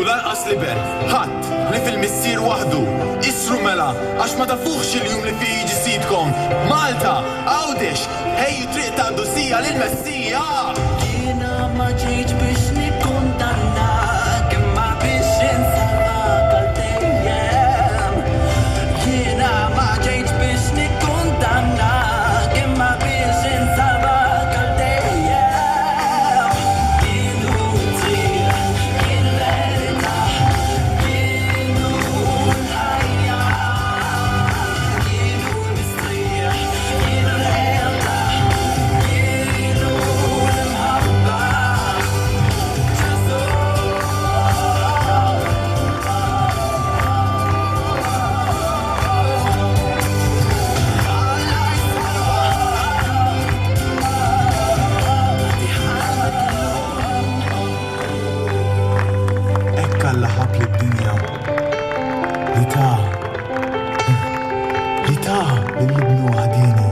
lanqas liber. Ħadd li fil-missier waħdu isru mela għax ma tafuħx il-jum li fi jiġi sidkom. Malta, Għawdex, ħejju triq ta' dosija lil-Messija. Jiena ma ġejtx biex nikkundannak imma biex insarrak għal dejjem. Jiena ma ġejtx biex nikkundannak imma biex insarrak għal dejjem. Kienu tir, kien l-verità, kienu l-ħajja, kienu l-mistrieħ, kienu l-realtà, kienu l-mħabba. Ekk Alla ħab lid-dinja li ta' li jibnu ħadini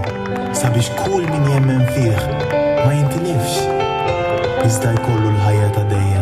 sabiex kull min jemmen fih ma jintilifx iżda jkollu l-ħajja ta' dejjem.